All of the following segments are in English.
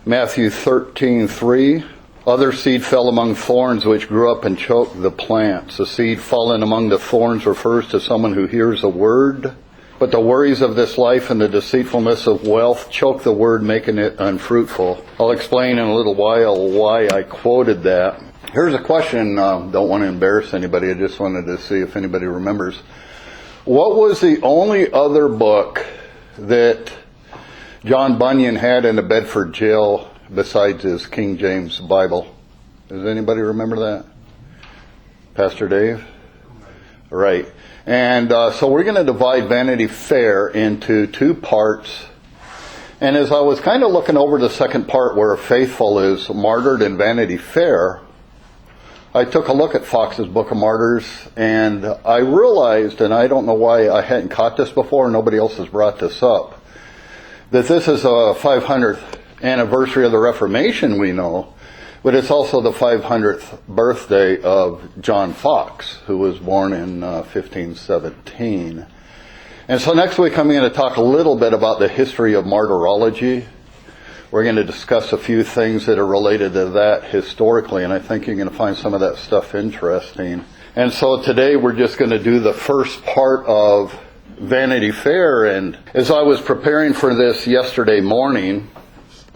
Matthew 13:3. Other seed fell among thorns, which grew up and choked the plants. The seed fallen among the thorns refers to someone who hears a word, but the worries of this life and the deceitfulness of wealth choke the word, making it unfruitful. I'll explain in a little while why I quoted that. Here's a question. Don't want to embarrass anybody. I just wanted to see if anybody remembers. What was the only other book that John Bunyan had in the Bedford jail besides his King James Bible? Does anybody remember that? Pastor Dave? Right. And so we're going to divide Vanity Fair into two parts. And as I was kind of looking over the second part where faithful is martyred in Vanity Fair, I took a look at Fox's Book of Martyrs, and I realized, and I don't know why I hadn't caught this before, nobody else has brought this up, that this is a 500th anniversary of the Reformation, we know, but it's also the 500th birthday of John Fox, who was born in 1517. And so next week I'm going to talk a little bit about the history of martyrology. We're going to discuss a few things that are related to that historically, and I think you're going to find some of that stuff interesting. And so today we're just going to do the first part of Vanity Fair, and as I was preparing for this yesterday morning,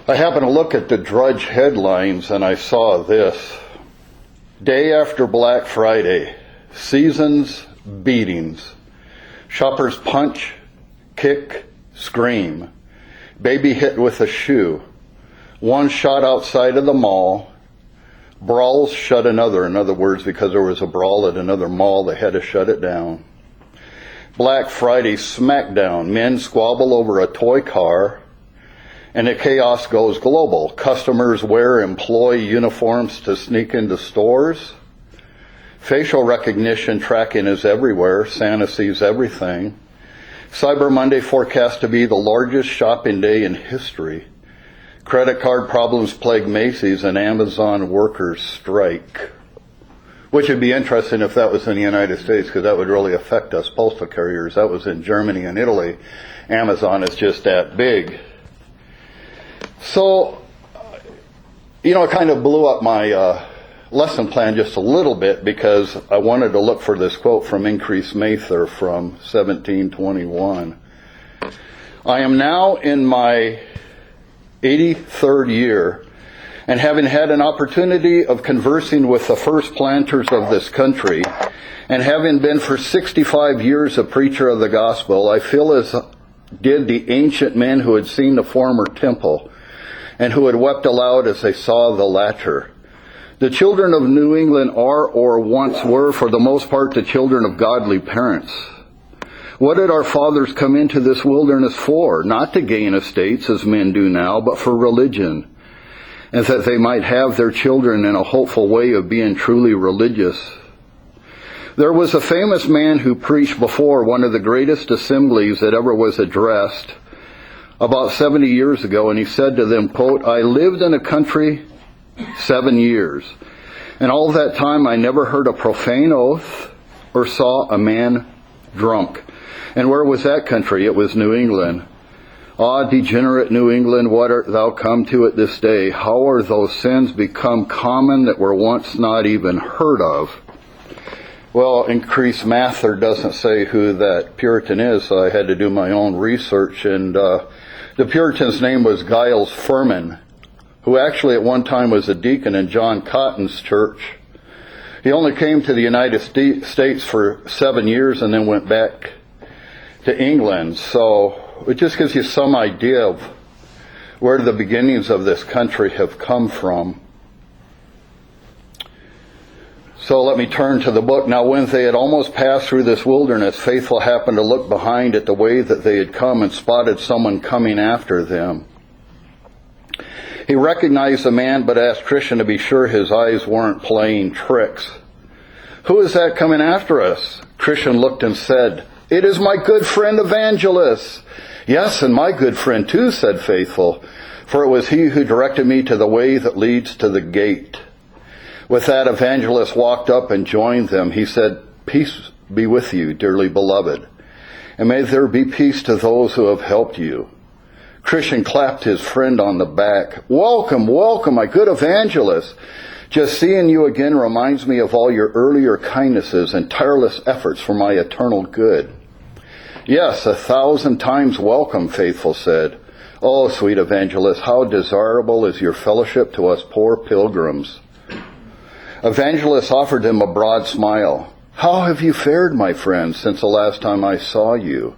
I happened to look at the Drudge headlines and I saw this. Day after Black Friday, seasons beatings. Shoppers punch, kick, scream. Baby hit with a shoe. One shot outside of the mall. Brawls shut another. In other words, because there was a brawl at another mall, they had to shut it down. Black Friday smackdown. Men squabble over a toy car, and the chaos goes global. Customers wear employee uniforms to sneak into stores. Facial recognition tracking is everywhere. Santa sees everything. Cyber Monday forecast to be the largest shopping day in history. Credit card problems plague Macy's, and Amazon workers strike. Which would be interesting if that was in the United States, because that would really affect us postal carriers. That was in Germany and Italy. Amazon is just that big. So, it kind of blew up my lesson plan just a little bit, because I wanted to look for this quote from Increase Mather from 1721. I am now in my 83rd year, and having had an opportunity of conversing with the first planters of this country, and having been for 65 years a preacher of the gospel, I feel as did the ancient men who had seen the former temple, and who had wept aloud as they saw the latter. The children of New England are, or once were, for the most part, the children of godly parents. What did our fathers come into this wilderness for? Not to gain estates, as men do now, but for religion, and that they might have their children in a hopeful way of being truly religious. There was a famous man who preached before one of the greatest assemblies that ever was addressed about 70 years ago, and he said to them, quote, I lived in a country 7 years, and all that time I never heard a profane oath or saw a man drunk. And where was that country? It was New England. Ah, degenerate New England, what art thou come to at this day? How are those sins become common that were once not even heard of? Well, Increase Mather doesn't say who that Puritan is, so I had to do my own research, and the Puritan's name was Giles Furman, who actually at one time was a deacon in John Cotton's church. He only came to the United States for 7 years and then went back to England. So it just gives you some idea of where the beginnings of this country have come from. So let me turn to the book. Now when they had almost passed through this wilderness, Faithful happened to look behind at the way that they had come and spotted someone coming after them. He recognized the man, but asked Christian to be sure his eyes weren't playing tricks. Who is that coming after us? Christian looked and said, It is my good friend Evangelist. Yes, and my good friend too, said Faithful, for it was he who directed me to the way that leads to the gate. With that, Evangelist walked up and joined them. He said, Peace be with you, dearly beloved, and may there be peace to those who have helped you. Christian clapped his friend on the back. Welcome, welcome, my good evangelist. Just seeing you again reminds me of all your earlier kindnesses and tireless efforts for my eternal good. Yes, 1,000 times welcome, Faithful said. Oh, sweet evangelist, how desirable is your fellowship to us poor pilgrims. Evangelist offered him a broad smile. How have you fared, my friend, since the last time I saw you?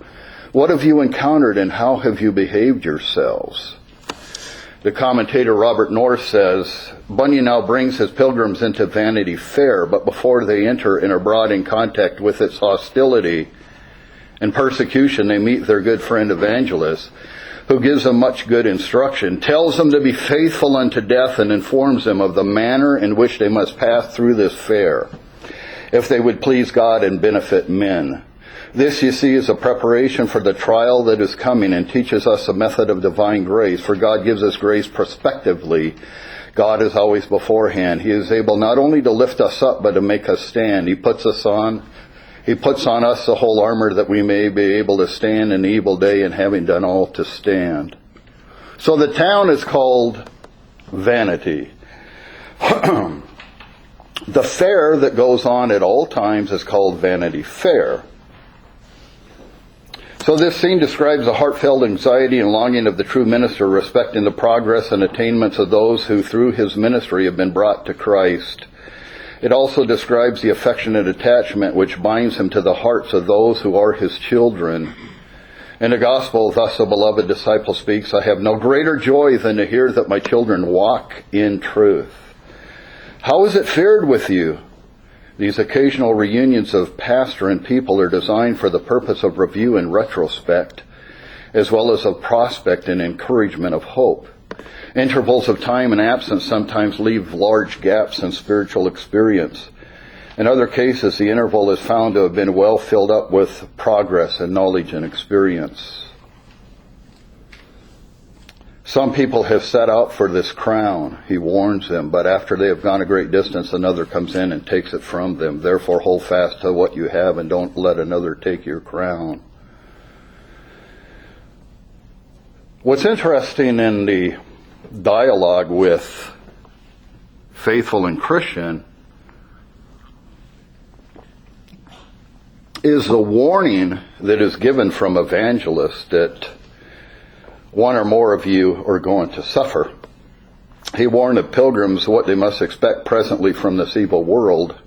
What have you encountered and how have you behaved yourselves? The commentator Robert North says, Bunyan now brings his pilgrims into Vanity Fair, but before they enter and are brought in contact with its hostility and persecution, they meet their good friend Evangelist, who gives them much good instruction, tells them to be faithful unto death, and informs them of the manner in which they must pass through this fair, if they would please God and benefit men. This, you see, is a preparation for the trial that is coming and teaches us a method of divine grace, for God gives us grace prospectively. God is always beforehand. He is able not only to lift us up, but to make us stand. He puts on us the whole armor that we may be able to stand in the evil day, and having done all to stand. So the town is called Vanity. The fair that goes on at all times is called Vanity Fair. So this scene describes the heartfelt anxiety and longing of the true minister respecting the progress and attainments of those who through his ministry have been brought to Christ. It also describes the affectionate attachment which binds him to the hearts of those who are his children. In the gospel, thus the beloved disciple speaks, I have no greater joy than to hear that my children walk in truth. How is it fared with you? These occasional reunions of pastor and people are designed for the purpose of review and retrospect, as well as of prospect and encouragement of hope. Intervals of time and absence sometimes leave large gaps in spiritual experience. In other cases, the interval is found to have been well filled up with progress and knowledge and experience. Some people have set out for this crown, he warns them, but after they have gone a great distance, another comes in and takes it from them. Therefore, hold fast to what you have and don't let another take your crown. What's interesting in the dialogue with Faithful and Christian is the warning that is given from Evangelist that one or more of you are going to suffer. He warned the pilgrims what they must expect presently from this evil world.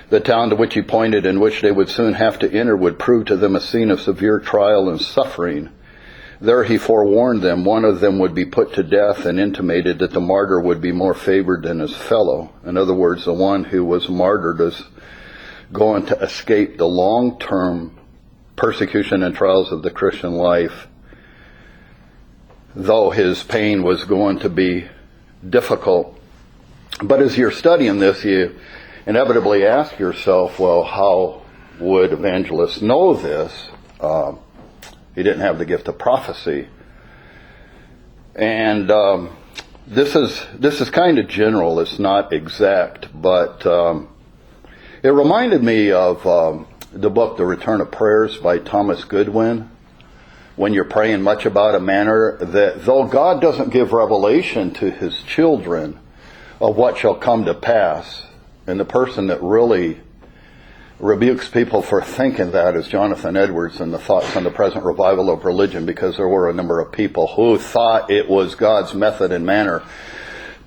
The town to which he pointed, in which they would soon have to enter, would prove to them a scene of severe trial and suffering. There he forewarned them one of them would be put to death, and intimated that the martyr would be more favored than his fellow. In other words, the one who was martyred is going to escape the long-term persecution and trials of the Christian life, though his pain was going to be difficult. But as you're studying this, you inevitably ask yourself, well, how would Evangelist know this? He didn't have the gift of prophecy. And this is kind of general. It's not exact, but it reminded me of the book The Return of Prayers by Thomas Goodwin. When you're praying much about a matter, that though God doesn't give revelation to his children of what shall come to pass, and the person that really rebukes people for thinking that is Jonathan Edwards in the Thoughts on the Present Revival of Religion, because there were a number of people who thought it was God's method and manner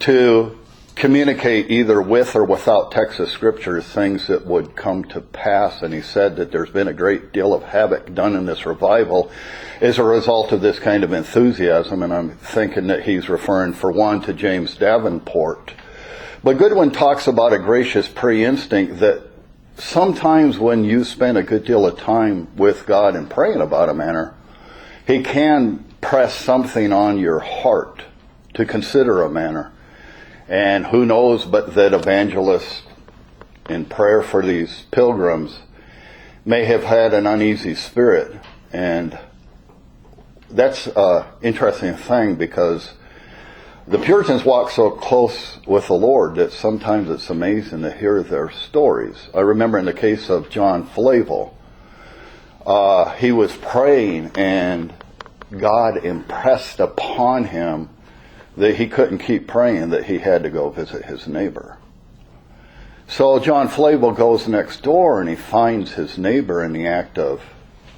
to communicate either with or without text of Scripture things that would come to pass. And he said that there's been a great deal of havoc done in this revival as a result of this kind of enthusiasm. And I'm thinking that he's referring, for one, to James Davenport. But Goodwin talks about a gracious pre-instinct that sometimes when you spend a good deal of time with God and praying about a matter, he can press something on your heart to consider a matter. And who knows but that Evangelist, in prayer for these pilgrims, may have had an uneasy spirit. And that's an interesting thing, because the Puritans walked so close with the Lord that sometimes it's amazing to hear their stories. I remember in the case of John Flavel, he was praying and God impressed upon him that he couldn't keep praying, that he had to go visit his neighbor. So John Flavel goes next door and he finds his neighbor in the act of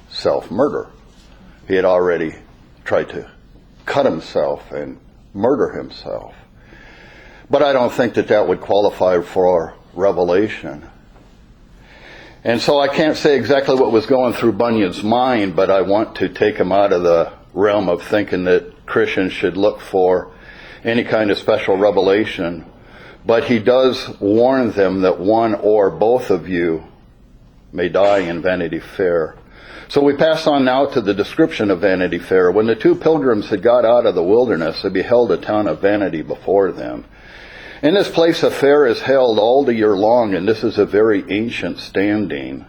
self-murder. He had already tried to cut himself and murder himself. But I don't think that that would qualify for revelation. And so I can't say exactly what was going through Bunyan's mind, but I want to take him out of the realm of thinking that Christians should look for any kind of special revelation. But he does warn them that one or both of you may die in Vanity Fair. So we pass on now to the description of Vanity Fair. When the two pilgrims had got out of the wilderness, they beheld a town of vanity before them. In this place a fair is held all the year long, and this is a very ancient standing.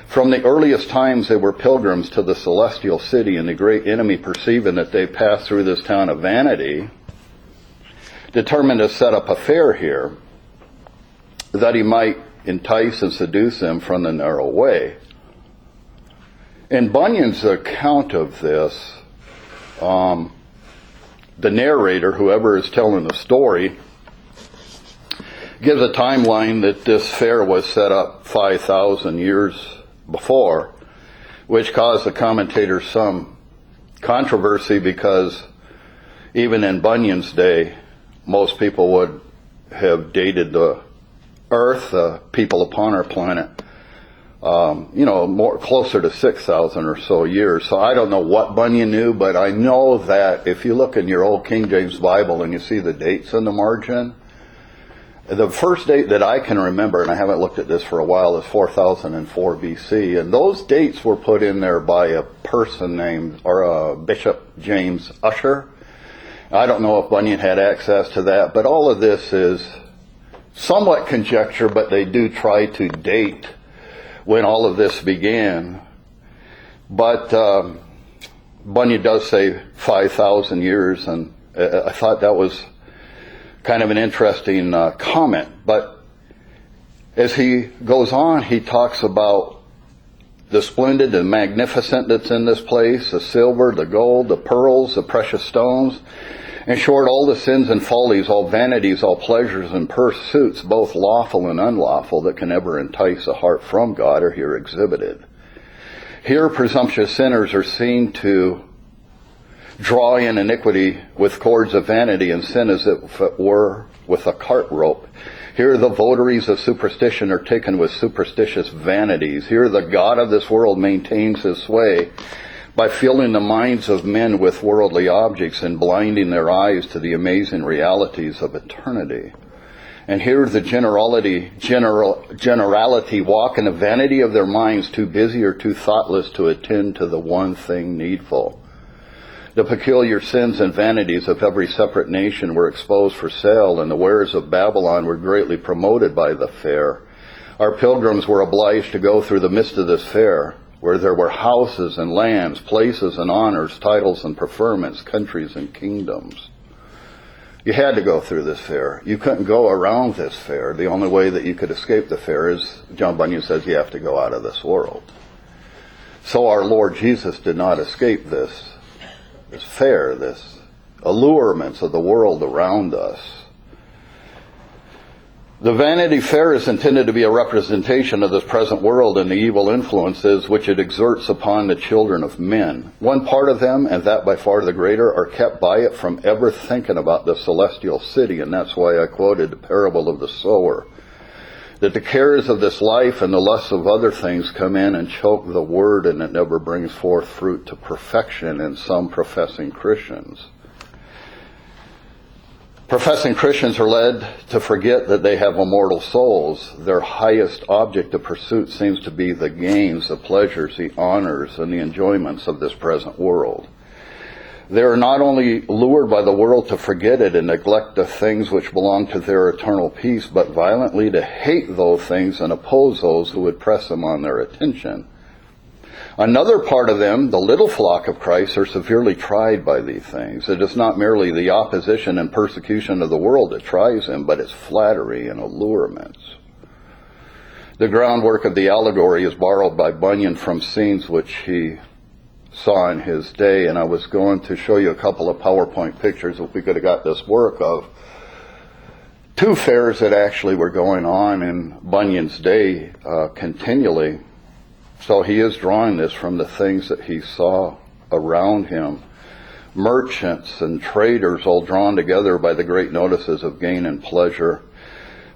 From the earliest times they were pilgrims to the celestial city, and the great enemy, perceiving that they passed through this town of vanity, determined to set up a fair here, that he might entice and seduce them from the narrow way. In Bunyan's account of this, the narrator, whoever is telling the story, gives a timeline that this fair was set up 5,000 years before, which caused the commentators some controversy, because even in Bunyan's day, most people would have dated the earth, people upon our planet, more closer to 6,000 or so years. So I don't know what Bunyan knew, but I know that if you look in your old King James Bible and you see the dates in the margin, the first date that I can remember, and I haven't looked at this for a while, is 4004 BC. And those dates were put in there by a person named, Bishop James Ussher. I don't know if Bunyan had access to that, but all of this is somewhat conjecture, but they do try to date when all of this began. But Bunyan does say 5,000 years, and I thought that was kind of an interesting comment. But as he goes on, he talks about the splendid and magnificent that's in this place, the silver, the gold, the pearls, the precious stones. In short, all the sins and follies, all vanities, all pleasures and pursuits, both lawful and unlawful, that can ever entice a heart from God, are here exhibited. Here presumptuous sinners are seen to draw in iniquity with cords of vanity, and sin as if it were with a cart rope. Here the votaries of superstition are taken with superstitious vanities. Here the God of this world maintains his sway by filling the minds of men with worldly objects and blinding their eyes to the amazing realities of eternity. And here the generality walk in the vanity of their minds, too busy or too thoughtless to attend to the one thing needful. The peculiar sins and vanities of every separate nation were exposed for sale, and the wares of Babylon were greatly promoted by the fair. Our pilgrims were obliged to go through the midst of this fair, where there were houses and lands, places and honors, titles and preferments, countries and kingdoms. You had to go through this fair. You couldn't go around this fair. The only way that you could escape the fair is, John Bunyan says, you have to go out of this world. So our Lord Jesus did not escape this fair, this allurements of the world around us. The Vanity Fair is intended to be a representation of this present world and the evil influences which it exerts upon the children of men. One part of them, and that by far the greater, are kept by it from ever thinking about the celestial city, and that's why I quoted the parable of the sower. That the cares of this life and the lusts of other things come in and choke the word, and it never brings forth fruit to perfection in some professing Christians. Professing Christians are led to forget that they have immortal souls. Their highest object of pursuit seems to be the gains, the pleasures, the honors, and the enjoyments of this present world. They are not only lured by the world to forget it and neglect the things which belong to their eternal peace, but violently to hate those things and oppose those who would press them on their attention. Another part of them, the little flock of Christ, are severely tried by these things. It is not merely the opposition and persecution of the world that tries them, but its flattery and allurements. The groundwork of the allegory is borrowed by Bunyan from scenes which he saw in his day, and I was going to show you a couple of PowerPoint pictures if we could have got this work of two fairs that actually were going on in Bunyan's day continually. So he is drawing this from the things that he saw around him. Merchants and traders all drawn together by the great notices of gain and pleasure.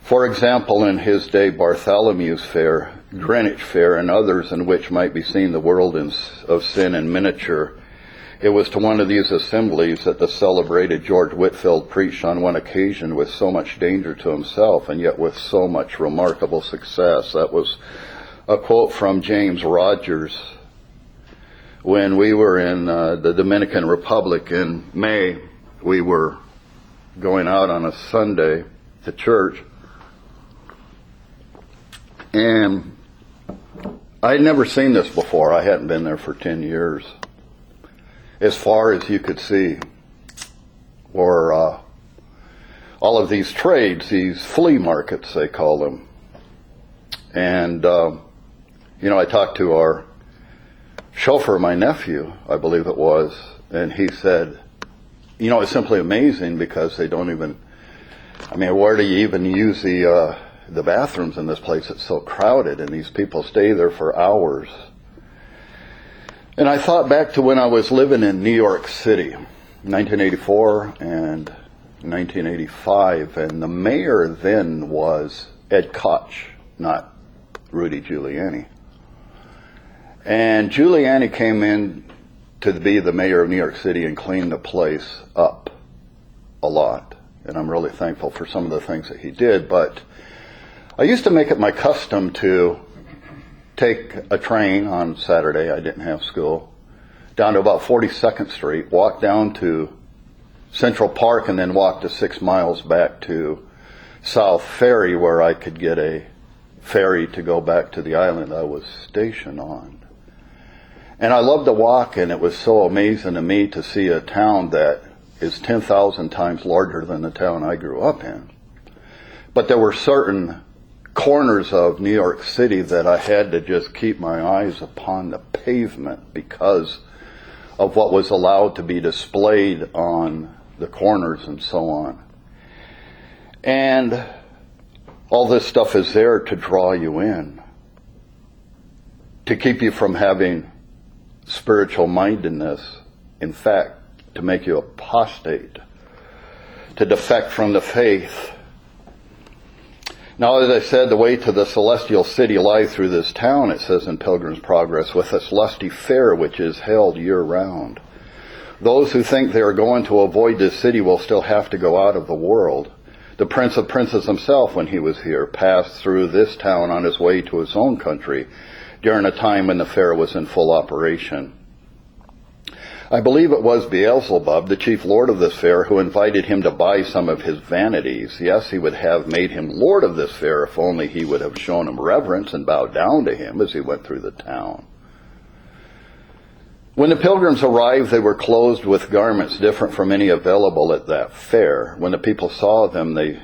For example, in his day, Bartholomew's Fair, Greenwich Fair, and others in which might be seen the world of sin in miniature. It was to one of these assemblies that the celebrated George Whitefield preached on one occasion with so much danger to himself and yet with so much remarkable success. That was a quote from James Rogers. When we were in the Dominican Republic in May, we were going out on a Sunday to church, and I had never seen this before. I hadn't been there for 10 years. As far as you could see were all of these trades, these flea markets, they call them. And, I talked to our chauffeur, my nephew, I believe it was, and he said, it's simply amazing because they don't even, where do you even use the bathrooms in this place? It's so crowded, and these people stay there for hours. And I thought back to when I was living in New York City, 1984 and 1985, and the mayor then was Ed Koch, not Rudy Giuliani. And Giuliani came in to be the mayor of New York City and cleaned the place up a lot. And I'm really thankful for some of the things that he did. But I used to make it my custom to take a train on Saturday, I didn't have school, down to about 42nd Street, walk down to Central Park, and then walk to 6 miles back to South Ferry, where I could get a ferry to go back to the island I was stationed on. And I loved to walk, and it was so amazing to me to see a town that is 10,000 times larger than the town I grew up in. But there were certain corners of New York City that I had to just keep my eyes upon the pavement because of what was allowed to be displayed on the corners and so on. And all this stuff is there to draw you in, to keep you from having spiritual mindedness, in fact, to make you apostate, to defect from the faith. Now, as I said, the way to the celestial city lies through this town, it says in Pilgrim's Progress, with its lusty fair which is held year-round. Those who think they are going to avoid this city will still have to go out of the world. The Prince of Princes himself, when he was here, passed through this town on his way to his own country during a time when the fair was in full operation. I believe it was Beelzebub, the chief lord of this fair, who invited him to buy some of his vanities. Yes, he would have made him lord of this fair if only he would have shown him reverence and bowed down to him as he went through the town. When the pilgrims arrived, they were clothed with garments different from any available at that fair. When the people saw them, they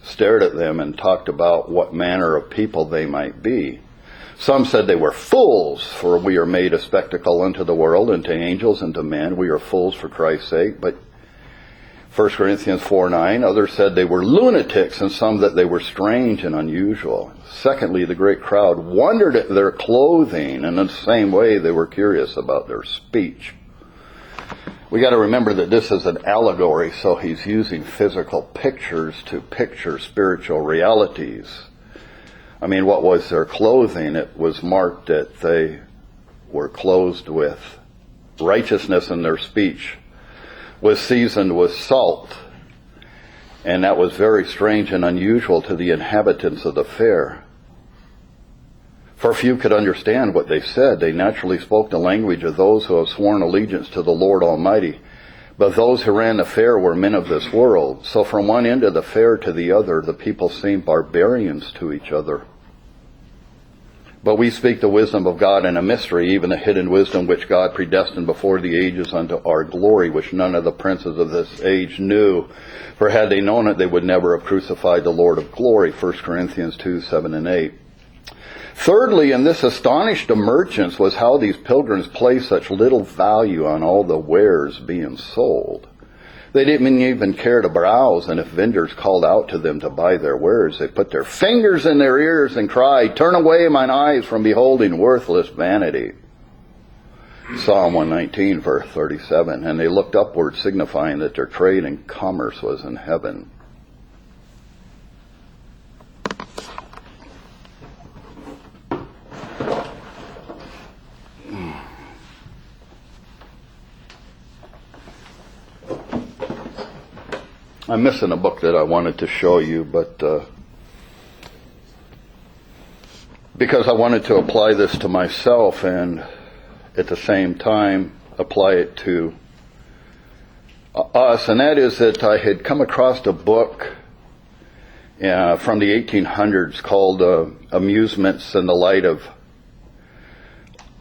stared at them and talked about what manner of people they might be. Some said they were fools, for we are made a spectacle unto the world, and to angels, and to men. We are fools for Christ's sake. But 1 Corinthians 4:9, others said they were lunatics, and some that they were strange and unusual. Secondly, the great crowd wondered at their clothing, and in the same way they were curious about their speech. We got to remember that this is an allegory, so he's using physical pictures to picture spiritual realities. What was their clothing? It was marked that they were clothed with righteousness, and their speech was seasoned with salt. And that was very strange and unusual to the inhabitants of the fair. For few could understand what they said. They naturally spoke the language of those who have sworn allegiance to the Lord Almighty. But those who ran the fair were men of this world. So from one end of the fair to the other, the people seemed barbarians to each other. But we speak the wisdom of God in a mystery, even the hidden wisdom which God predestined before the ages unto our glory, which none of the princes of this age knew. For had they known it, they would never have crucified the Lord of glory. 1 Corinthians 2:7 and 8. Thirdly, and this astonished the merchants, was how these pilgrims placed such little value on all the wares being sold. They didn't even care to browse, and if vendors called out to them to buy their wares, they put their fingers in their ears and cried, "Turn away mine eyes from beholding worthless vanity." Psalm 119, verse 37. And they looked upward, signifying that their trade and commerce was in heaven. I'm missing a book that I wanted to show you, but because I wanted to apply this to myself and at the same time apply it to us, and that is that I had come across a book from the 1800s called Amusements in the Light of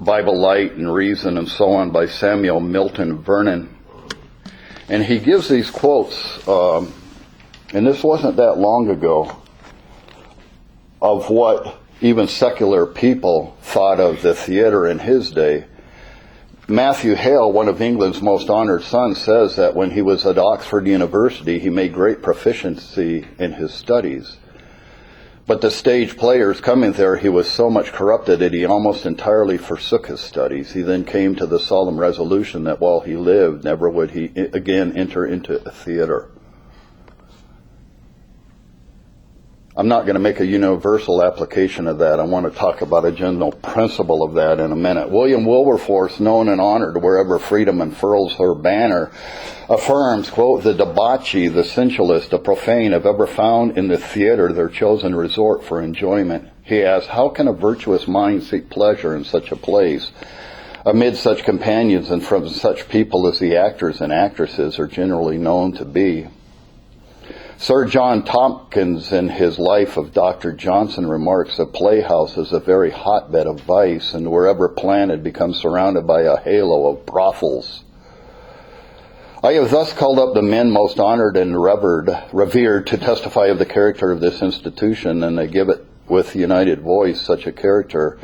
Bible Light and Reason and so on by Samuel Milton Vernon. And he gives these quotes, and this wasn't that long ago, of what even secular people thought of the theater in his day. Matthew Hale, one of England's most honored sons, says that when he was at Oxford University, he made great proficiency in his studies. But the stage players coming there, he was so much corrupted that he almost entirely forsook his studies. He then came to the solemn resolution that while he lived, never would he again enter into a theater. I'm not going to make a universal application of that. I want to talk about a general principle of that in a minute. William Wilberforce, known and honored wherever freedom unfurls her banner, affirms, quote, "The debauchee, the sensualist, the profane have ever found in the theater their chosen resort for enjoyment." He asks, how can a virtuous mind seek pleasure in such a place, amid such companions and from such people as the actors and actresses are generally known to be? Sir John Tompkins, in his Life of Dr. Johnson, remarks, "A playhouse is a very hotbed of vice, and wherever planted becomes surrounded by a halo of brothels." I have thus called up the men most honored and revered to testify of the character of this institution, and they give it with united voice such a character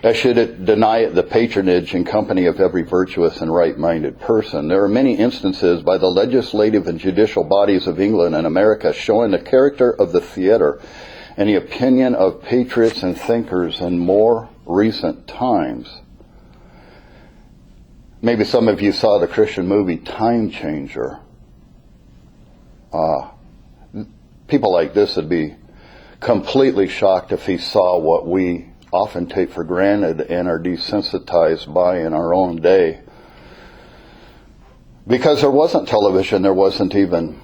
as should it deny it the patronage and company of every virtuous and right-minded person. There are many instances by the legislative and judicial bodies of England and America showing the character of the theater and the opinion of patriots and thinkers in more recent times. Maybe some of you saw the Christian movie Time Changer. People like this would be completely shocked if he saw what we often take for granted and are desensitized by in our own day. Because there wasn't television, there wasn't even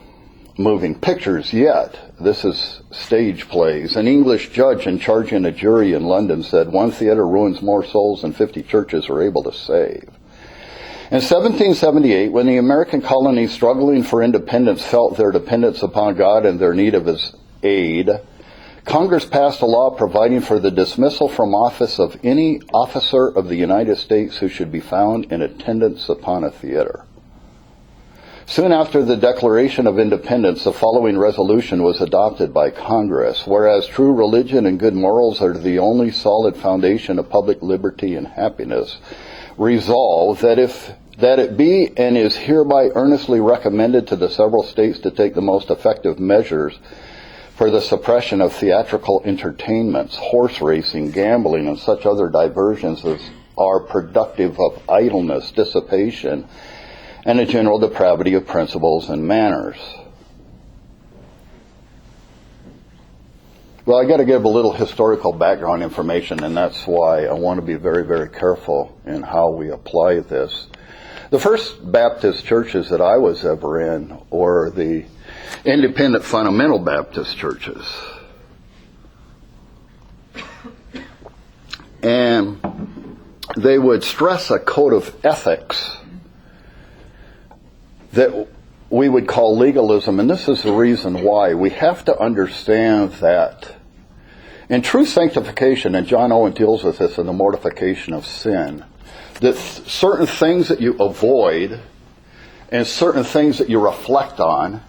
moving pictures yet. This is stage plays. An English judge in charging a jury in London said, "One theater ruins more souls than 50 churches are able to save." In 1778, when the American colonies struggling for independence felt their dependence upon God and their need of His aid, Congress passed a law providing for the dismissal from office of any officer of the United States who should be found in attendance upon a theater. Soon after the Declaration of Independence, the following resolution was adopted by Congress: whereas true religion and good morals are the only solid foundation of public liberty and happiness, resolve that it be and is hereby earnestly recommended to the several states to take the most effective measures for the suppression of theatrical entertainments, horse racing, gambling, and such other diversions as are productive of idleness, dissipation, and a general depravity of principles and manners. Well, I got to give a little historical background information, and that's why I want to be very, very careful in how we apply this. The first Baptist churches that I was ever in were the independent fundamental Baptist churches. And they would stress a code of ethics that we would call legalism, and this is the reason why. We have to understand that in true sanctification, and John Owen deals with this in the mortification of sin, that certain things that you avoid and certain things that you reflect on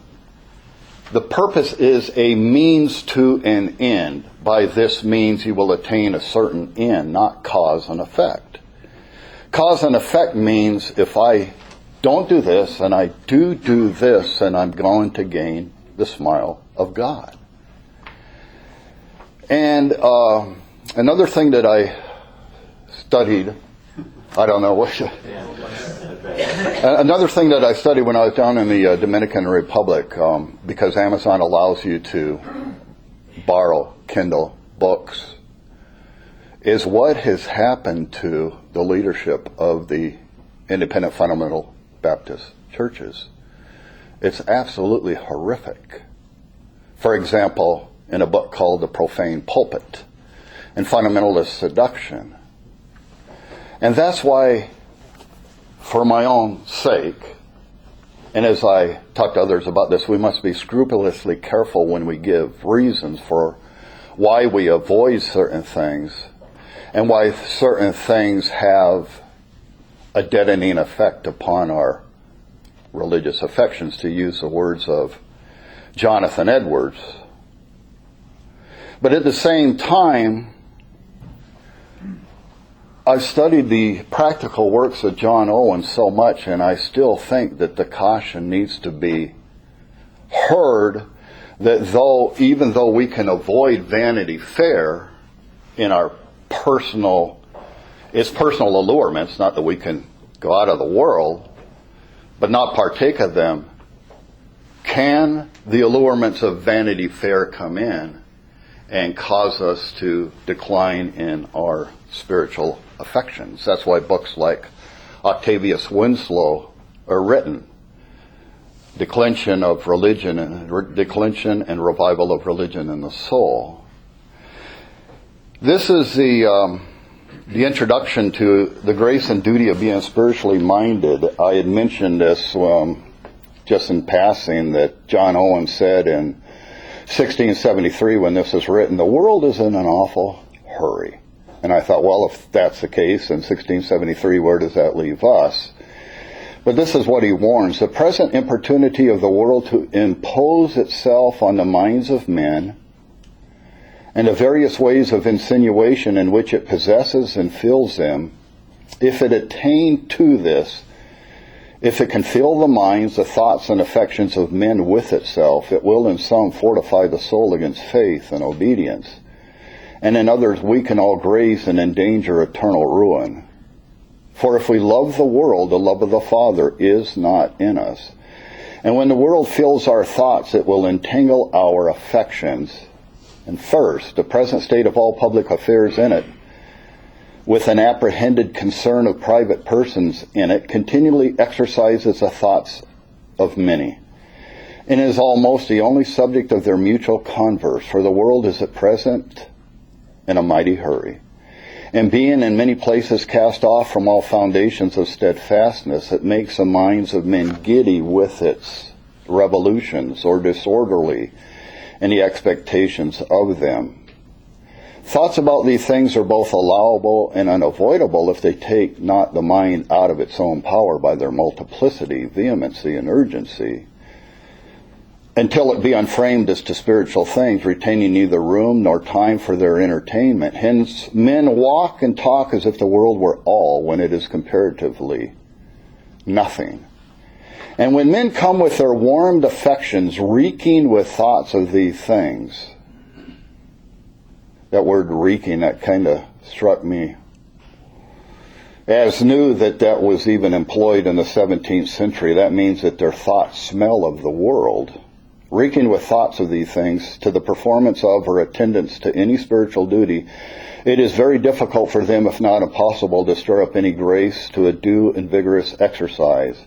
The purpose is a means to an end. By this means you will attain a certain end, not cause and effect. Cause and effect means if I don't do this and I do this, and I'm going to gain the smile of God. And another thing that I studied, another thing that I studied when I was down in the Dominican Republic, because Amazon allows you to borrow Kindle books, is what has happened to the leadership of the independent fundamental Baptist churches. It's absolutely horrific. For example, in a book called The Profane Pulpit and Fundamentalist Seduction. And that's why, for my own sake, and as I talk to others about this, we must be scrupulously careful when we give reasons for why we avoid certain things and why certain things have a deadening effect upon our religious affections, to use the words of Jonathan Edwards. But at the same time, I've studied the practical works of John Owen so much, and I still think that the caution needs to be heard that even though we can avoid Vanity Fair in our personal allurements, not that we can go out of the world, but not partake of them, can the allurements of Vanity Fair come in and cause us to decline in our spiritual affections? That's why books like Octavius Winslow are written. Declension and revival of religion in the soul. This is the introduction to the grace and duty of being spiritually minded. I had mentioned this just in passing, that John Owen said in 1673 when this was written, the world is in an awful hurry. And I thought, well, if that's the case in 1673, where does that leave us? But this is what he warns. The present importunity of the world to impose itself on the minds of men, and the various ways of insinuation in which it possesses and fills them, if it attain to this, if it can fill the minds, the thoughts, and affections of men with itself, it will in some fortify the soul against faith and obedience, and in others weaken all grace and endanger eternal ruin. For if we love the world, the love of the Father is not in us. And when the world fills our thoughts, it will entangle our affections. And first, the present state of all public affairs in it, with an apprehended concern of private persons in it, continually exercises the thoughts of many, and is almost the only subject of their mutual converse, for the world is at present in a mighty hurry. And being in many places cast off from all foundations of steadfastness, it makes the minds of men giddy with its revolutions, or disorderly in the expectations of them. Thoughts about these things are both allowable and unavoidable if they take not the mind out of its own power by their multiplicity, vehemency, and urgency, until it be unframed as to spiritual things, retaining neither room nor time for their entertainment. Hence, men walk and talk as if the world were all, when it is comparatively nothing. And when men come with their warmed affections, reeking with thoughts of these things, that word reeking, that kind of struck me as new that was even employed in the 17th century. That means that their thoughts smell of the world. Reeking with thoughts of these things, to the performance of or attendance to any spiritual duty, it is very difficult for them, if not impossible, to stir up any grace to a due and vigorous exercise.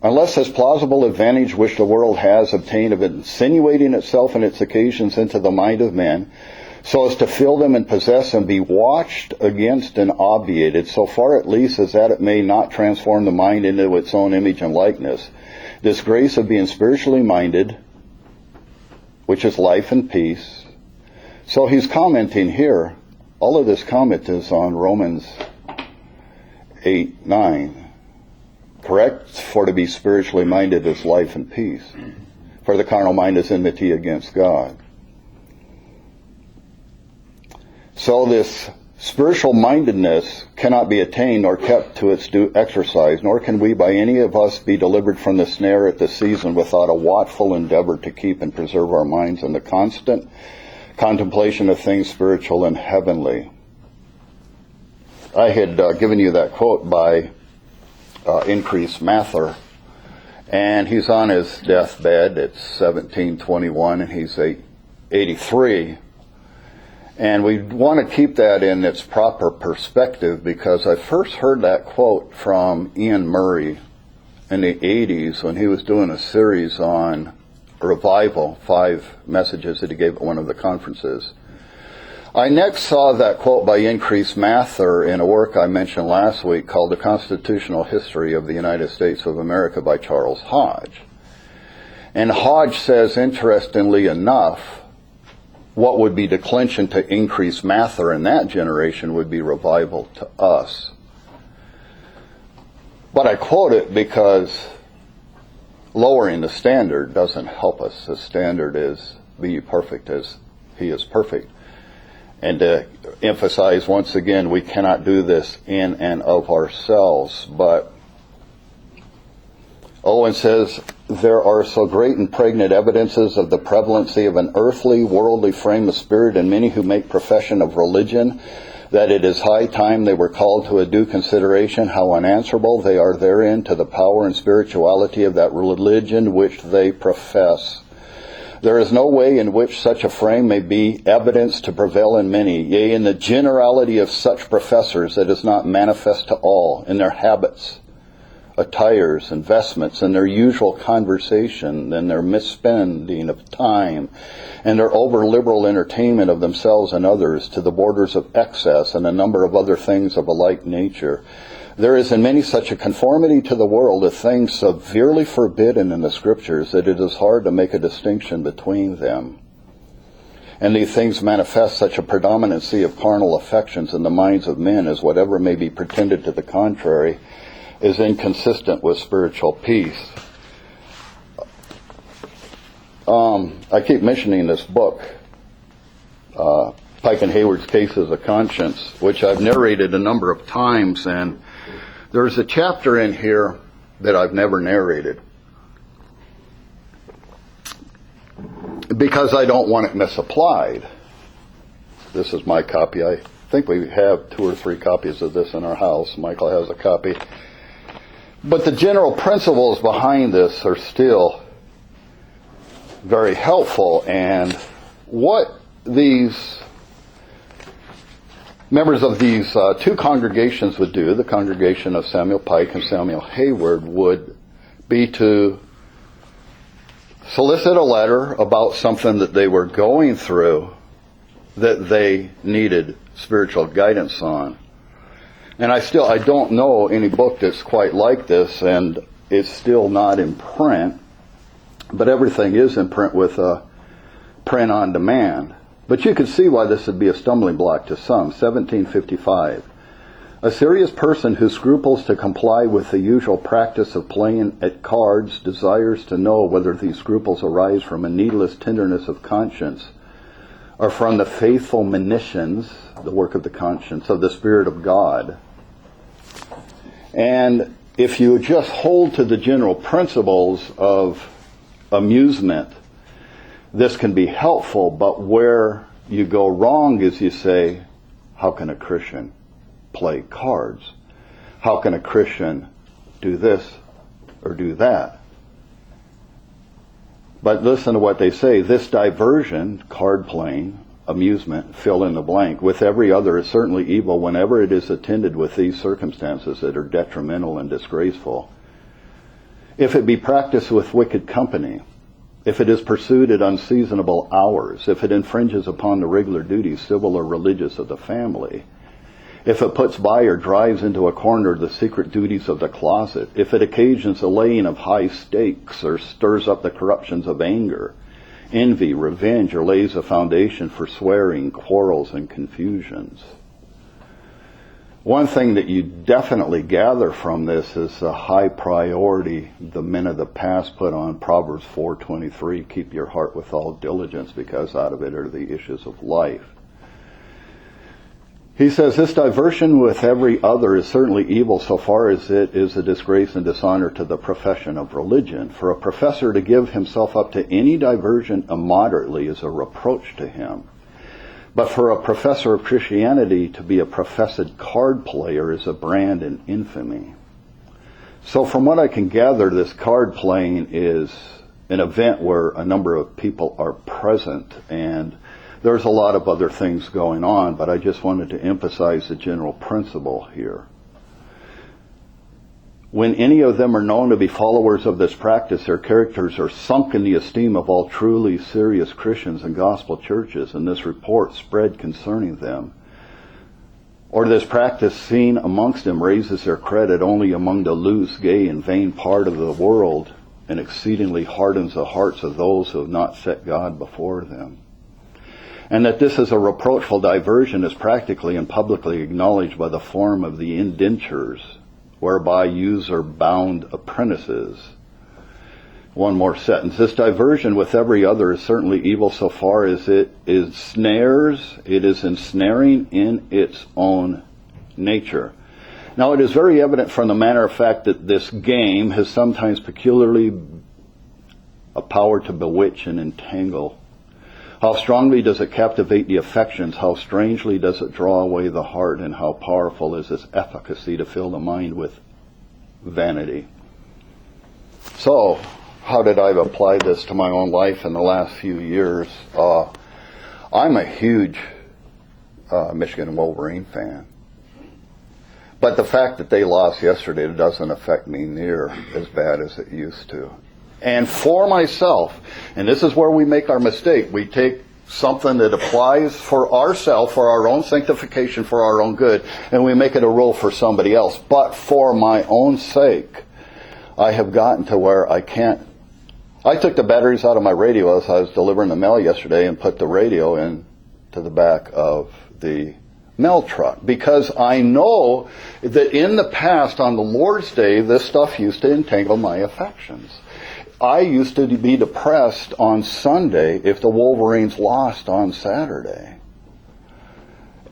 Unless this plausible advantage which the world has obtained of insinuating itself and its occasions into the mind of men, so as to fill them and possess and be watched against and obviated, so far at least as that it may not transform the mind into its own image and likeness, this grace of being spiritually minded, which is life and peace. So he's commenting here, all of this comment is on Romans 8:9. Correct? For to be spiritually minded is life and peace. For the carnal mind is enmity against God. So this spiritual mindedness cannot be attained nor kept to its due exercise, nor can we by any of us be delivered from the snare at this season without a watchful endeavor to keep and preserve our minds in the constant contemplation of things spiritual and heavenly. I had given you that quote by Increase Mather, and he's on his deathbed. It's 1721, and he's 83. And we want to keep that in its proper perspective, because I first heard that quote from Ian Murray in the 80s when he was doing a series on revival, 5 messages that he gave at one of the conferences. I next saw that quote by Increase Mather in a work I mentioned last week called The Constitutional History of the United States of America by Charles Hodge. And Hodge says, interestingly enough, what would be declension to Increase Mather in that generation would be revival to us. But I quote it because lowering the standard doesn't help us. The standard is, be ye perfect as he is perfect. And to emphasize once again, we cannot do this in and of ourselves. But Owen says, there are so great and pregnant evidences of the prevalency of an earthly, worldly frame of spirit in many who make profession of religion, that it is high time they were called to a due consideration how unanswerable they are therein to the power and spirituality of that religion which they profess. There is no way in which such a frame may be evidence to prevail in many, yea, in the generality of such professors, that is not manifest to all in their habits, attires, and vestments, and their usual conversation, and their misspending of time, and their over-liberal entertainment of themselves and others to the borders of excess, and a number of other things of a like nature. There is in many such a conformity to the world of things severely forbidden in the Scriptures that it is hard to make a distinction between them. And these things manifest such a predominancy of carnal affections in the minds of men as whatever may be pretended to the contrary is inconsistent with spiritual peace. I keep mentioning this book, Pike and Hayward's Cases of Conscience, which I've narrated a number of times, and there's a chapter in here that I've never narrated because I don't want it misapplied. This is my copy. I think we have 2 or 3 copies of this in our house. Michael has a copy. But the general principles behind this are still very helpful, and what these members of these 2 congregations would do, the congregation of Samuel Pike and Samuel Hayward, would be to solicit a letter about something that they were going through that they needed spiritual guidance on. And I don't know any book that's quite like this, and it's still not in print, but everything is in print with a print on demand. But you can see why this would be a stumbling block to some. 1755. A serious person who scruples to comply with the usual practice of playing at cards desires to know whether these scruples arise from a needless tenderness of conscience or from the faithful monitions, the work of the conscience, of the Spirit of God. And if you just hold to the general principles of amusement, this can be helpful, but where you go wrong is you say, how can a Christian play cards? How can a Christian do this or do that? But listen to what they say. This diversion, card playing, amusement, fill in the blank, with every other is certainly evil whenever it is attended with these circumstances that are detrimental and disgraceful. If it be practiced with wicked company, if it is pursued at unseasonable hours, if it infringes upon the regular duties, civil or religious, of the family, if it puts by or drives into a corner the secret duties of the closet, if it occasions the laying of high stakes or stirs up the corruptions of anger, envy, revenge, or lays a foundation for swearing, quarrels, and confusions. One thing that you definitely gather from this is the high priority the men of the past put on Proverbs 4:23, keep your heart with all diligence, because out of it are the issues of life. He says, this diversion with every other is certainly evil so far as it is a disgrace and dishonor to the profession of religion. For a professor to give himself up to any diversion immoderately is a reproach to him. But for a professor of Christianity to be a professed card player is a brand in infamy. So from what I can gather, this card playing is an event where a number of people are present, and there's a lot of other things going on, but I just wanted to emphasize the general principle here. When any of them are known to be followers of this practice, their characters are sunk in the esteem of all truly serious Christians and gospel churches, and this report spread concerning them, or this practice seen amongst them, raises their credit only among the loose, gay, and vain part of the world, and exceedingly hardens the hearts of those who have not set God before them. And that this is a reproachful diversion is practically and publicly acknowledged by the form of the indentures, whereby user bound apprentices. One more sentence. This diversion with every other is certainly evil so far as it is ensnaring in its own nature. Now it is very evident from the matter of fact that this game has sometimes peculiarly a power to bewitch and entangle. How strongly does it captivate the affections? How strangely does it draw away the heart? And how powerful is its efficacy to fill the mind with vanity? So, how did I apply this to my own life in the last few years? I'm a huge Michigan Wolverine fan. But the fact that they lost yesterday doesn't affect me near as bad as it used to. And for myself, and this is where we make our mistake, we take something that applies for ourselves, for our own sanctification, for our own good, and we make it a rule for somebody else. But for my own sake, I have gotten to where I can't. I took the batteries out of my radio as I was delivering the mail yesterday and put the radio into the back of the mail truck, because I know that in the past, on the Lord's Day, this stuff used to entangle my affections. I used to be depressed on Sunday if the Wolverines lost on Saturday.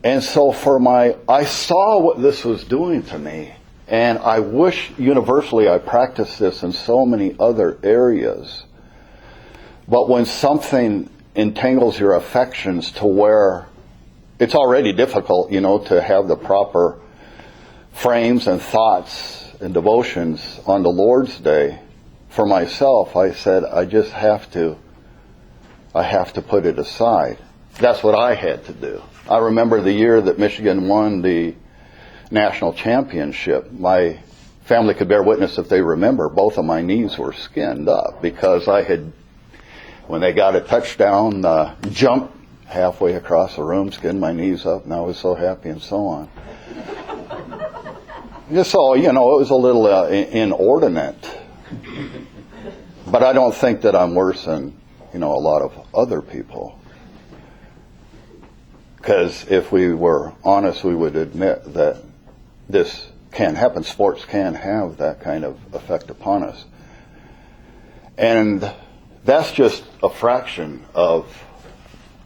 And so I saw what this was doing to me, and I wish universally I practiced this in so many other areas. But when something entangles your affections to where it's already difficult, to have the proper frames and thoughts and devotions on the Lord's Day, for myself, I said, I have to put it aside. That's what I had to do. I remember the year that Michigan won the national championship. My family could bear witness if they remember, both of my knees were skinned up because when they got a touchdown, jumped halfway across the room, skinned my knees up, and I was so happy and so on. Just so, it was a little inordinate. But I don't think that I'm worse than, a lot of other people. Because if we were honest, we would admit that this can happen. Sports can have that kind of effect upon us. And that's just a fraction of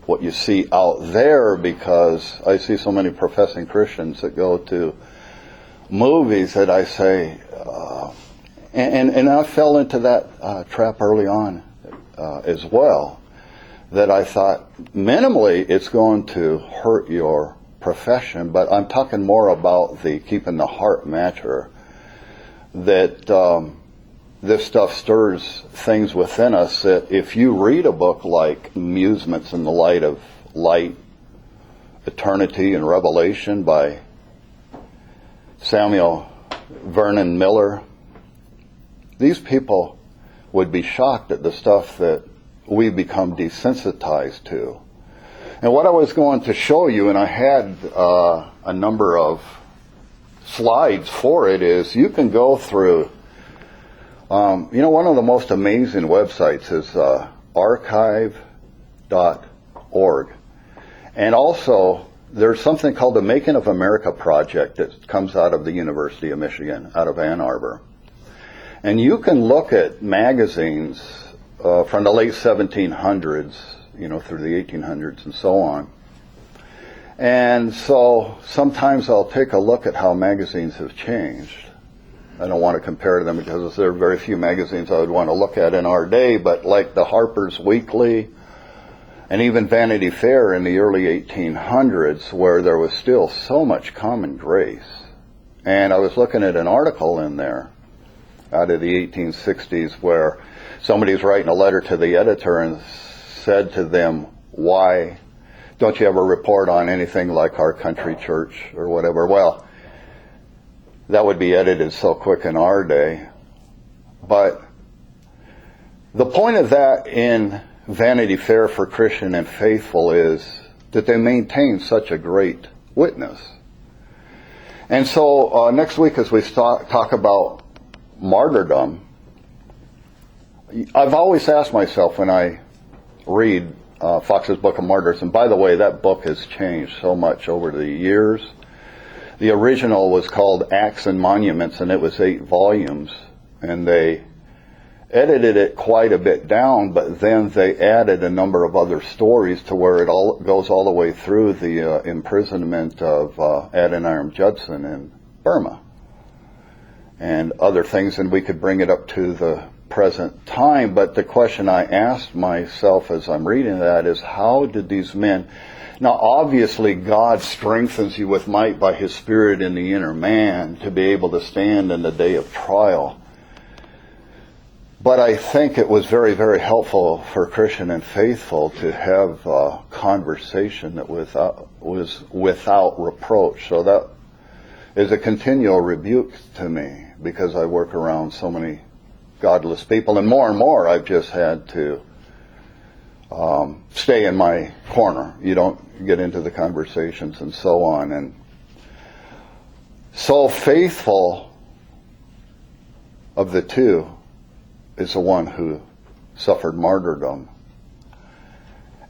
what you see out there, because I see so many professing Christians that go to movies that I say, and I fell into that trap early on as well, that I thought minimally it's going to hurt your profession, but I'm talking more about the keeping the heart matter, that this stuff stirs things within us that if you read a book like Amusements in the Light of Light, Eternity, and Revelation by Samuel Vernon Miller, these people would be shocked at the stuff that we become desensitized to. And what I was going to show you, and I had a number of slides for it, is you can go through, one of the most amazing websites is archive.org. And also, there's something called the Making of America Project that comes out of the University of Michigan, out of Ann Arbor. And you can look at magazines from the late 1700s, through the 1800s and so on. And so sometimes I'll take a look at how magazines have changed. I don't want to compare them because there are very few magazines I would want to look at in our day, but like the Harper's Weekly and even Vanity Fair in the early 1800s, where there was still so much common grace. And I was looking at an article in there out of the 1860s where somebody's writing a letter to the editor and said to them, why don't you ever report on anything like our country church or whatever? Well, that would be edited so quick in our day. But the point of that in Vanity Fair for Christian and Faithful is that they maintain such a great witness. And so next week as we talk about martyrdom, I've always asked myself when I read Fox's Book of Martyrs, and by the way, that book has changed so much over the years. The original was called Acts and Monuments, and it was 8 volumes, and they edited it quite a bit down, but then they added a number of other stories to where it all goes all the way through the imprisonment of Adoniram Judson in Burma and other things, and we could bring it up to the present time. But the question I asked myself as I'm reading that is, how did these men... Now, obviously, God strengthens you with might by His Spirit in the inner man to be able to stand in the day of trial. But I think it was very, very helpful for Christian and Faithful to have a conversation that was without reproach. So that is a continual rebuke to me, because I work around so many godless people, and more I've just had to stay in my corner. You don't get into the conversations and so on. And so Faithful of the two is the one who suffered martyrdom.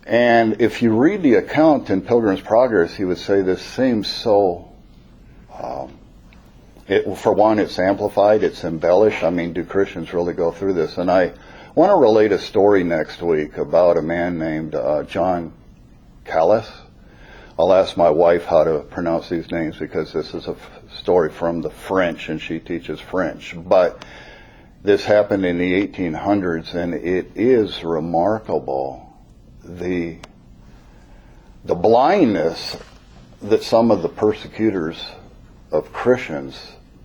And if you read the account in Pilgrim's Progress, he would say this seems so... for one, it's amplified, it's embellished. I mean, do Christians really go through this? And I want to relate a story next week about a man named John Callis. I'll ask my wife how to pronounce these names because this is a story from the French, and she teaches French. But this happened in the 1800s, and it is remarkable the blindness that some of the persecutors of Christians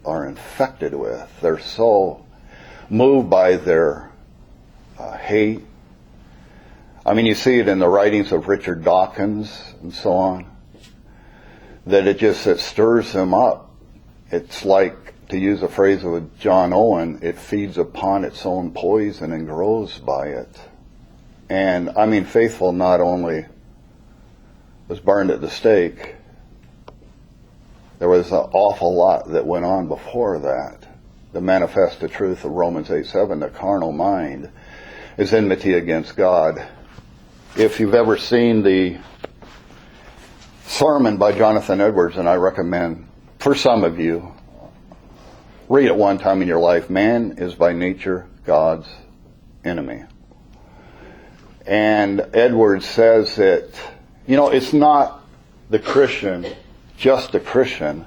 are infected with. They're so moved by their hate. I mean, you see it in the writings of Richard Dawkins and so on, that it stirs them up. It's like, to use a phrase of John Owen, it feeds upon its own poison and grows by it. And I mean, Faithful not only was burned at the stake, there was an awful lot that went on before that. To manifest the truth of Romans 8:7, the carnal mind is enmity against God. If you've ever seen the sermon by Jonathan Edwards, and I recommend for some of you, read it one time in your life, Man is by nature God's enemy. And Edwards says that, it's not the Christian, just the Christian,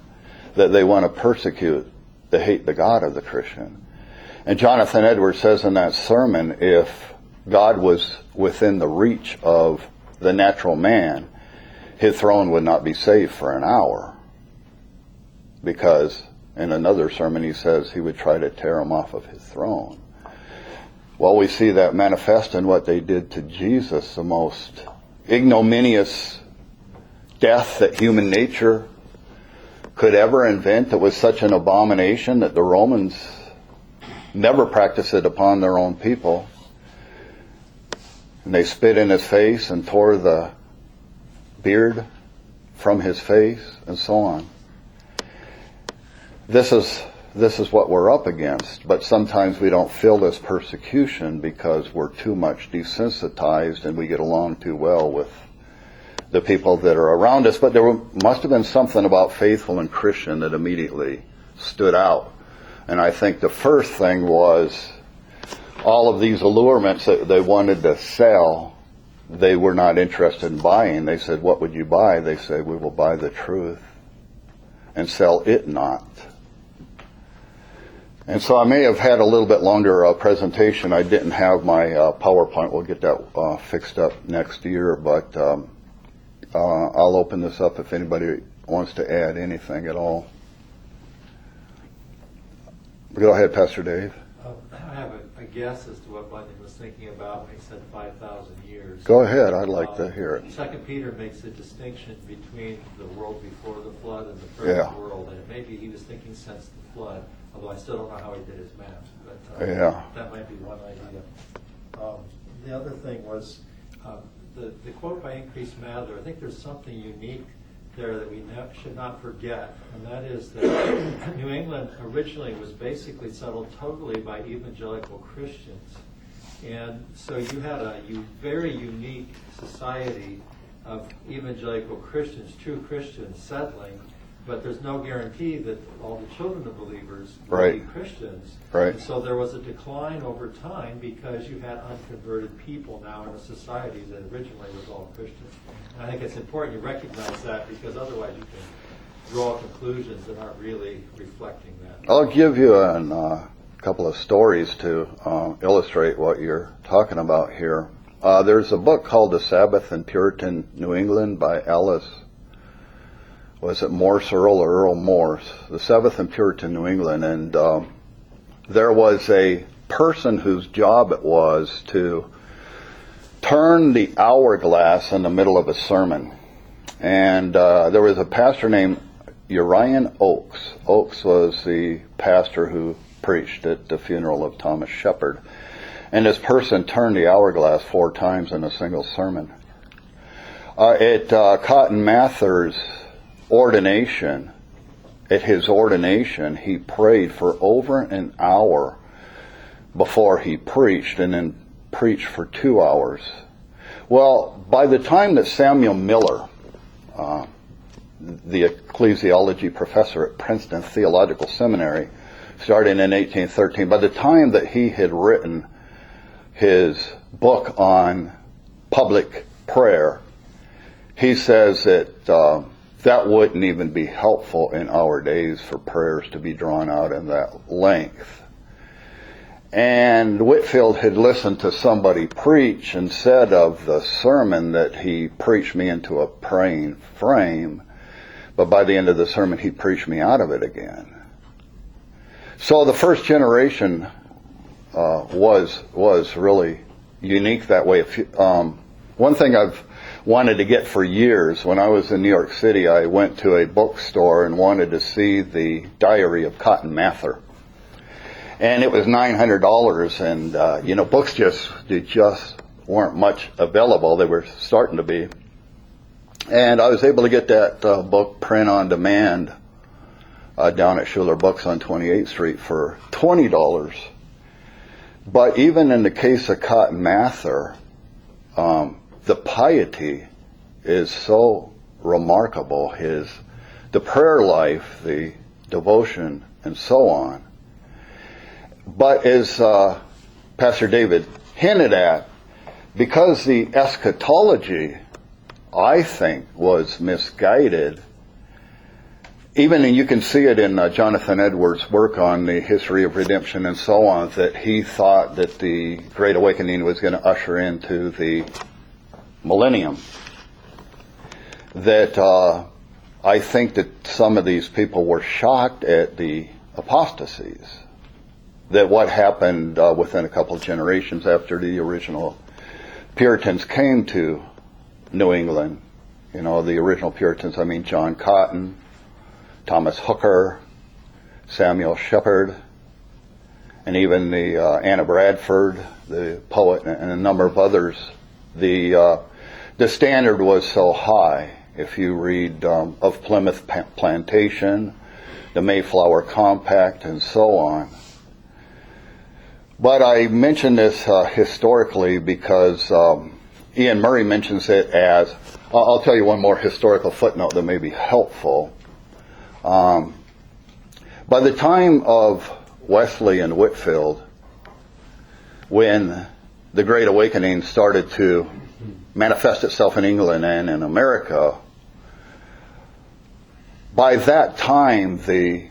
that they want to persecute. They hate the God of the Christian. And Jonathan Edwards says in that sermon, if God was within the reach of the natural man, his throne would not be safe for an hour. Because in another sermon he says he would try to tear him off of his throne. Well, we see that manifest in what they did to Jesus, the most ignominious death that human nature could ever invent. It was such an abomination that the Romans never practiced it upon their own people. And they spit in his face and tore the beard from his face and so on. This is what we're up against, but sometimes we don't feel this persecution because we're too much desensitized and we get along too well with the people that are around us. But must have been something about faithful and Christian that immediately stood out. And I think the first thing was all of these allurements that they wanted to sell, they were not interested in buying. They said, what would you buy? They said, we will buy the truth and sell it not. And so I may have had a little bit longer presentation. I didn't have my PowerPoint. We'll get that fixed up next year. But I'll open this up if anybody wants to add anything at all. Go ahead, Pastor Dave. I have a guess as to what Bunyan was thinking about when he said 5,000 years. Go ahead. I'd like to hear it. 2 Peter makes a distinction between the world before the flood and the present world. And maybe he was thinking since the flood, although I still don't know how he did his math. But that might be one idea. The other thing was the quote by Increased Mather. I think there's something unique there that we should not forget, and that is that New England originally was basically settled totally by evangelical Christians. And so you had a very unique society of evangelical Christians, true Christians settling, but there's no guarantee that all the children of believers will be Christians. Right. And so there was a decline over time because you had unconverted people now in a society that originally was all Christians. And I think it's important you recognize that, because otherwise you can draw conclusions that aren't really reflecting that. I'll give you a couple of stories to illustrate what you're talking about here. There's a book called The Sabbath in Puritan New England by Alice. Was it Morse Earl or Earl Morse? The Sabbath in Puritan New England. And there was a person whose job it was to turn the hourglass in the middle of a sermon. And there was a pastor named Uriah Oakes. Oakes was the pastor who preached at the funeral of Thomas Shepard. And this person turned the hourglass 4 times in a single sermon. At Cotton Mather's ordination, at his ordination, he prayed for over an hour before he preached, and then preached for 2 hours. Well, by the time that Samuel Miller, the ecclesiology professor at Princeton Theological Seminary, starting in 1813, by the time that he had written his book on public prayer, he says that that wouldn't even be helpful in our days for prayers to be drawn out in that length. And Whitefield had listened to somebody preach and said of the sermon that he preached me into a praying frame, but by the end of the sermon he preached me out of it again. So the first generation was really unique that way. One thing I've wanted to get for years, when I was in New York City, I went to a bookstore and wanted to see the Diary of Cotton Mather. And it was $900, and books just weren't much available. They were starting to be. And I was able to get that book print on demand down at Schuler Books on 28th Street for $20. But even in the case of Cotton Mather, the piety is so remarkable. The prayer life, the devotion, and so on. But as Pastor David hinted at, because the eschatology, I think, was misguided, and you can see it in Jonathan Edwards' work on the history of redemption and so on, that he thought that the Great Awakening was going to usher into the millennium. That I think that some of these people were shocked at the apostasies. That what happened within a couple of generations after the original Puritans came to New England. The original Puritans, I mean John Cotton, Thomas Hooker, Samuel Shepard, and even the Anna Bradford, the poet, and a number of others. The standard was so high. If you read of Plymouth Plantation, the Mayflower Compact, and so on. But I mention this historically because Ian Murray mentions it as, I'll tell you one more historical footnote that may be helpful. By the time of Wesley and Whitefield, when the Great Awakening started to manifest itself in England and in America, by that time the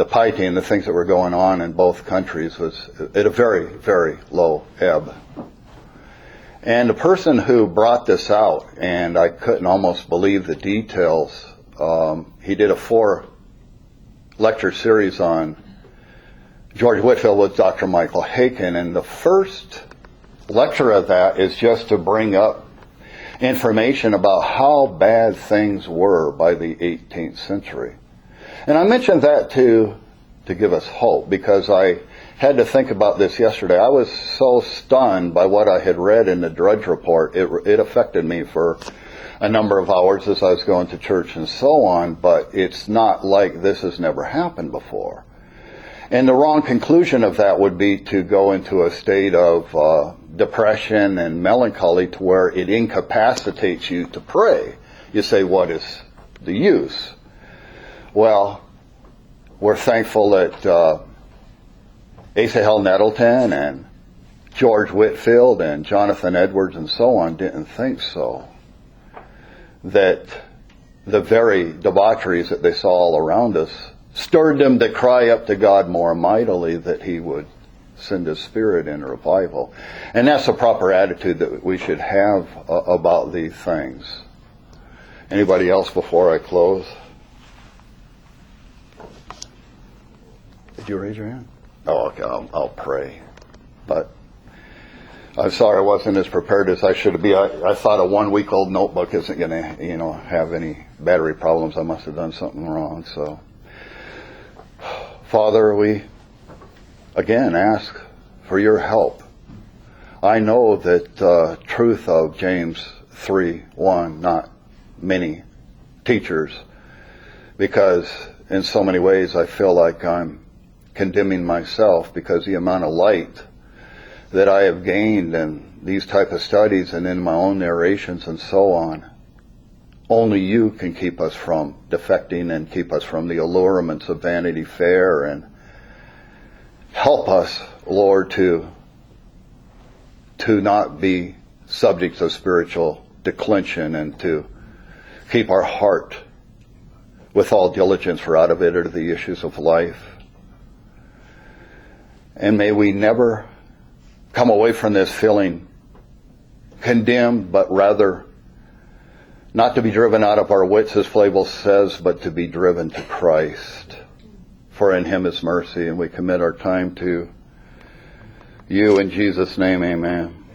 piety and the things that were going on in both countries was at a very, very low ebb. And the person who brought this out, and I couldn't almost believe the details, he did a 4-lecture series on George Whitefield with Dr. Michael Haykin, and the first lecture of that is just to bring up information about how bad things were by the 18th century. And I mentioned that to give us hope, because I had to think about this yesterday. I was so stunned by what I had read in the Drudge Report. It affected me for a number of hours as I was going to church and so on, but it's not like this has never happened before. And the wrong conclusion of that would be to go into a state of depression and melancholy to where it incapacitates you to pray. You say, what is the use? Well, we're thankful that Asa Held Nettleton and George Whitefield and Jonathan Edwards and so on didn't think so. That the very debaucheries that they saw all around us stirred them to cry up to God more mightily that He would send His Spirit in revival. And that's the proper attitude that we should have about these things. Anybody else before I close? Did you raise your hand? Oh, okay, I'll pray. But I'm sorry I wasn't as prepared as I should be. I thought a 1-week-old notebook isn't going to, have any battery problems. I must have done something wrong. So, Father, we again ask for your help. I know that truth of James 3:1, not many teachers, because in so many ways I feel like I'm condemning myself, because the amount of light that I have gained in these type of studies and in my own narrations and so on, only you can keep us from defecting and keep us from the allurements of Vanity Fair, and help us, Lord, to not be subjects of spiritual declension, and to keep our heart with all diligence, for out of it are the issues of life. And may we never come away from this feeling condemned, but rather not to be driven out of our wits, as Flavel says, but to be driven to Christ. For in Him is mercy, and we commit our time to you in Jesus' name, amen.